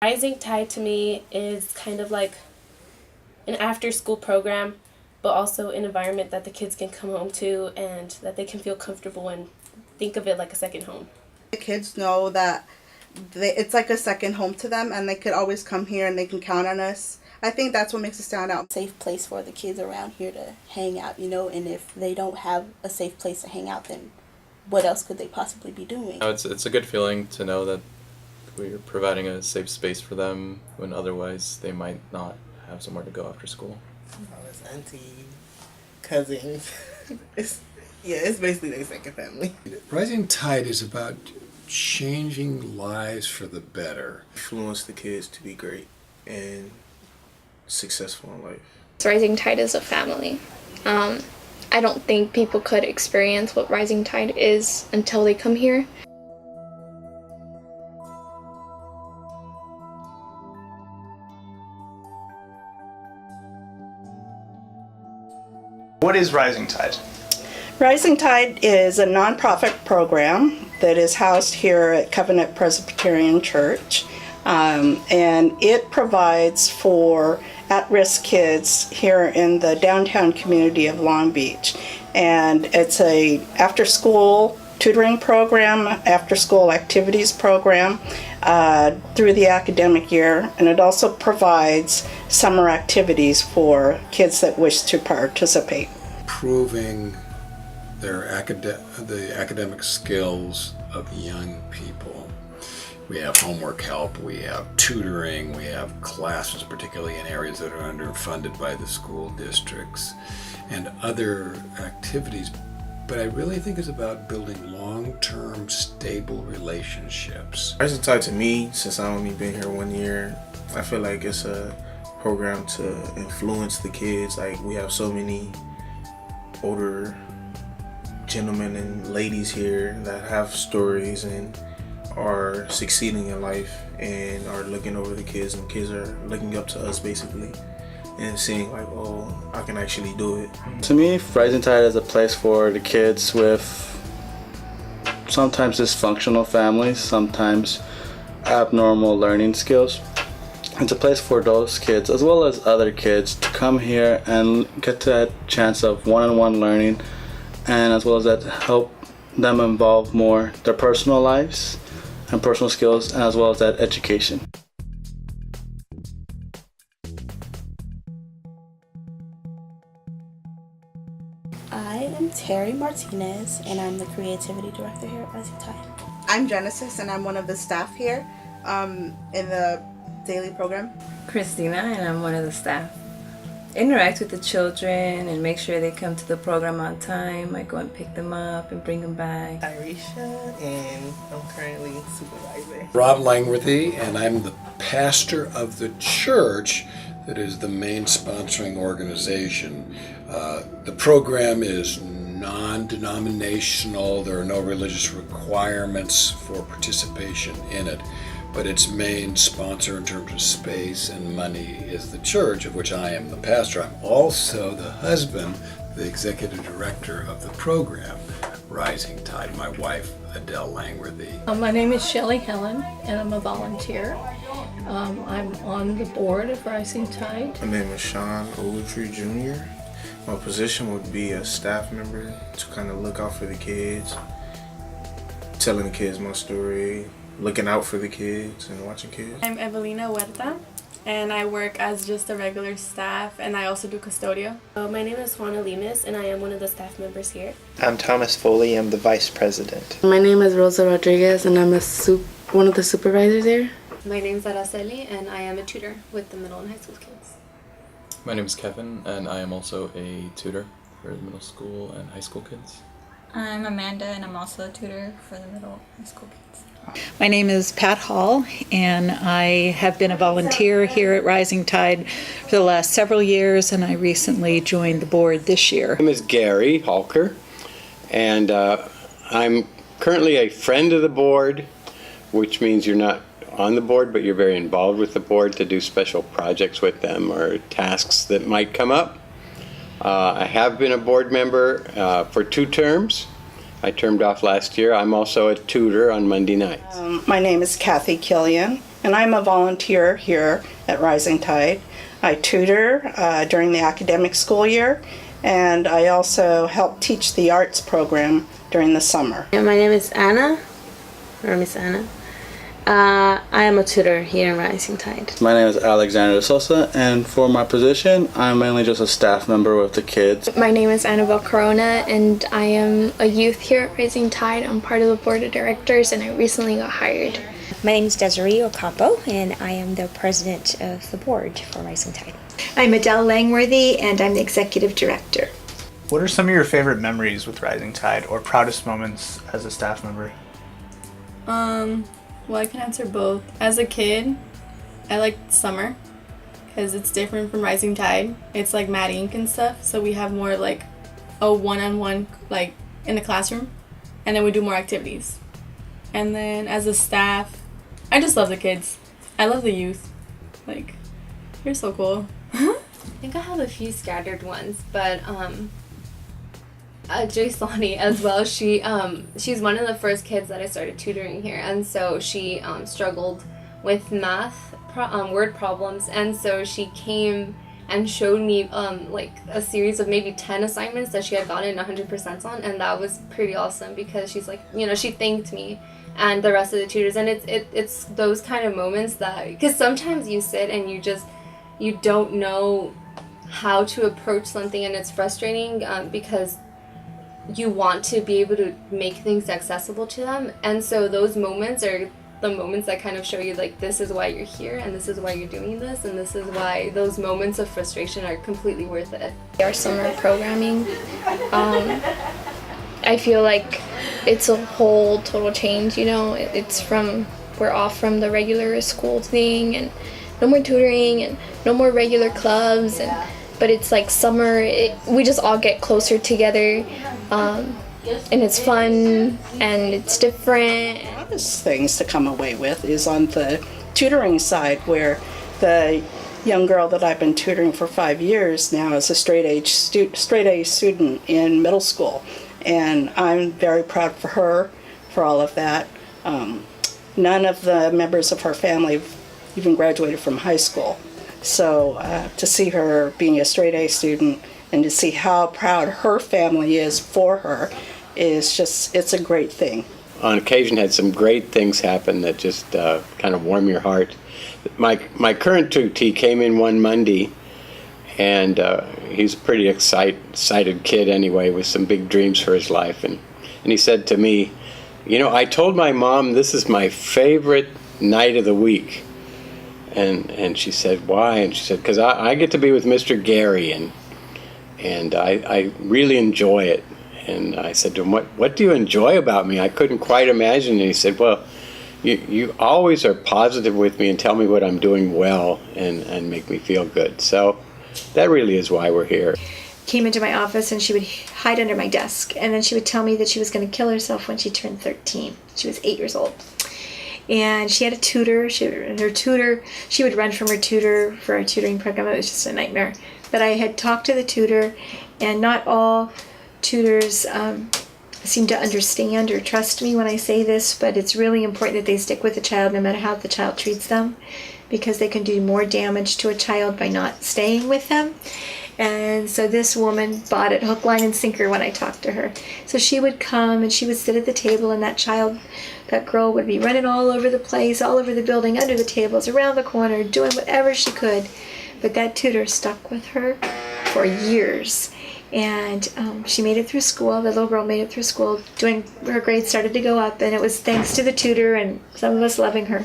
Rising Tide to me is kind of like an after-school program, but also an environment that the kids can come home to and that they can feel comfortable and think of it like a second home. The kids know that it's like a second home to them, and they could always come here and they can count on us. I think that's what makes it stand out. Safe place for the kids around here to hang out, and if they don't have a safe place to hang out, then what else could they possibly be doing? It's a good feeling to know that we're providing a safe space for them when otherwise they might not have somewhere to go after school. It's auntie, cousins. It's basically their second family. Rising Tide is about changing lives for the better. Influence the kids to be great and successful in life. Rising Tide is a family. I don't think people could experience what Rising Tide is until they come here. What is Rising Tide? Rising Tide is a nonprofit program that is housed here at Covenant Presbyterian Church, and it provides for at-risk kids here in the downtown community of Long Beach. And it's a after-school tutoring program, after-school activities program through the academic year, and it also provides summer activities for kids that wish to participate. Improving the academic skills of young people. We have homework help, we have tutoring, we have classes, particularly in areas that are underfunded by the school districts, and other activities. But I really think it's about building long-term, stable relationships. Rising Tide to me, since I only been here 1 year, I feel like it's a program to influence the kids. Like, we have so many older gentlemen and ladies here that have stories and are succeeding in life and are looking over the kids, and kids are looking up to us basically and seeing like, oh, I can actually do it. To me, Rising Tide is a place for the kids with sometimes dysfunctional families, sometimes abnormal learning skills. It's a place for those kids as well as other kids to come here and get that chance of one-on-one learning, and as well as that help them involve more their personal lives and personal skills, and as well as that education. I am Terry Martinez, and I'm the Creativity Director here at Rising Tide. I'm Genesis, and I'm one of the staff here in the daily program. Christina, and I'm one of the staff. Interact with the children and make sure they come to the program on time. I go and pick them up and bring them back. Irisha, and I'm currently supervisor. Rob Langworthy, and I'm the pastor of the church that is the main sponsoring organization. The program is non-denominational. There are no religious requirements for participation in it, but its main sponsor in terms of space and money is the church, of which I am the pastor. I'm also the husband, the executive director of the program, Rising Tide, my wife, Adele Langworthy. My name is Shelley Helen, and I'm a volunteer. I'm on the board of Rising Tide. My name is Sean Ogletree Jr. My position would be a staff member to kind of look out for the kids, telling the kids my story, looking out for the kids and watching kids. I'm Evelina Huerta, and I work as just a regular staff, and I also do custodio. My name is Juana Limas, and I am one of the staff members here. I'm Thomas Foley. I'm the vice president. My name is Rosa Rodriguez, and I'm one of the supervisors here. My name is Araceli, and I am a tutor with the middle and high school kids. My name is Kevin, and I am also a tutor for the middle school and high school kids. I'm Amanda, and I'm also a tutor for the middle and high school kids. My name is Pat Hall, and I have been a volunteer here at Rising Tide for the last several years, and I recently joined the board this year. My name is Gary Halker, and I'm currently a friend of the board, which means you're not on the board, but you're very involved with the board to do special projects with them or tasks that might come up. I have been a board member for 2 terms. I termed off last year. I'm also a tutor on Monday nights. My name is Kathy Killian, and I'm a volunteer here at Rising Tide. I tutor during the academic school year, and I also help teach the arts program during the summer. My name is Anna, or Miss Anna. I am a tutor here in Rising Tide. My name is Alexander Sosa, and for my position, I'm mainly just a staff member with the kids. My name is Annabelle Corona, and I am a youth here at Rising Tide. I'm part of the board of directors, and I recently got hired. My name is Desiree Ocampo, and I am the president of the board for Rising Tide. I'm Adele Langworthy, and I'm the executive director. What are some of your favorite memories with Rising Tide or proudest moments as a staff member? Well, I can answer both. As a kid, I liked summer because it's different from Rising Tide. It's like Mad Ink and stuff, so we have more like a one-on-one like in the classroom, and then we do more activities. And then as a staff, I just love the kids. I love the youth. Like, you're so cool. I think I have a few scattered ones, but Jaysani as well. She's one of the first kids that I started tutoring here, and so she struggled with math word problems, and so she came and showed me like a series of maybe 10 assignments that she had gotten 100% on, and that was pretty awesome because she's like, you know, she thanked me and the rest of the tutors, and it's those kind of moments that, because sometimes you sit and you don't know how to approach something, and it's frustrating because you want to be able to make things accessible to them, and so those moments are the moments that kind of show you like, this is why you're here, and this is why you're doing this, and this is why those moments of frustration are completely worth it. Our summer programming, I feel like it's a whole total change, you know. We're off from the regular school thing, and no more tutoring and no more regular clubs, but it's like summer, we just all get closer together, and it's fun and it's different. One of the things to come away with is on the tutoring side, where the young girl that I've been tutoring for 5 years now is a straight A student in middle school, and I'm very proud for her for all of that. None of the members of her family even graduated from high school. So to see her being a straight A student and to see how proud her family is for her is just, it's a great thing. On occasion had some great things happen that just kind of warm your heart. My current tutee came in one Monday, and he's a pretty excited kid anyway, with some big dreams for his life, and he said to me, you know, I told my mom this is my favorite night of the week. And she said, why? And she said, because I get to be with Mr. Gary, and I really enjoy it. And I said to him, what do you enjoy about me? I couldn't quite imagine. And he said, well, you always are positive with me and tell me what I'm doing well and make me feel good. So that really is why we're here. Came into my office and she would hide under my desk, and then she would tell me that she was going to kill herself when she turned 13. She was 8 years old. And she had a tutor. She would run from her tutor for our tutoring program. It was just a nightmare. But I had talked to the tutor, and not all tutors seem to understand or trust me when I say this, but it's really important that they stick with the child no matter how the child treats them, because they can do more damage to a child by not staying with them. And so this woman bought it hook, line, and sinker when I talked to her. So she would come and she would sit at the table, and that girl would be running all over the place, all over the building, under the tables, around the corner, doing whatever she could. But that tutor stuck with her for years. And she made it through school. The little girl made it through school. Her grades started to go up, and it was thanks to the tutor and some of us loving her.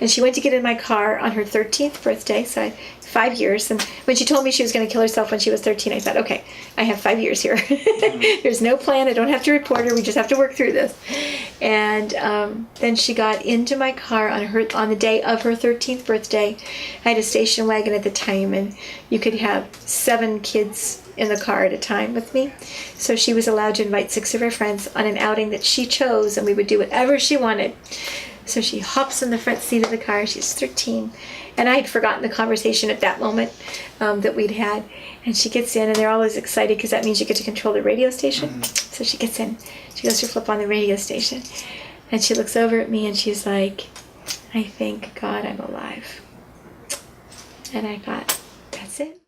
And she went to get in my car on her 13th birthday, so 5 years. And when she told me she was going to kill herself when she was 13, I thought, okay, I have 5 years here. There's no plan. I don't have to report her. We just have to work through this. And then she got into my car on the day of her 13th birthday. I had a station wagon at the time, and you could have 7 kids in the car at a time with me. So she was allowed to invite 6 of her friends on an outing that she chose, and we would do whatever she wanted. So she hops in the front seat of the car. She's 13. And I had forgotten the conversation at that moment that we'd had. And she gets in, and they're always excited because that means you get to control the radio station. So she gets in. She goes to flip on the radio station. And she looks over at me, and she's like, I thank God I'm alive. And I thought, that's it.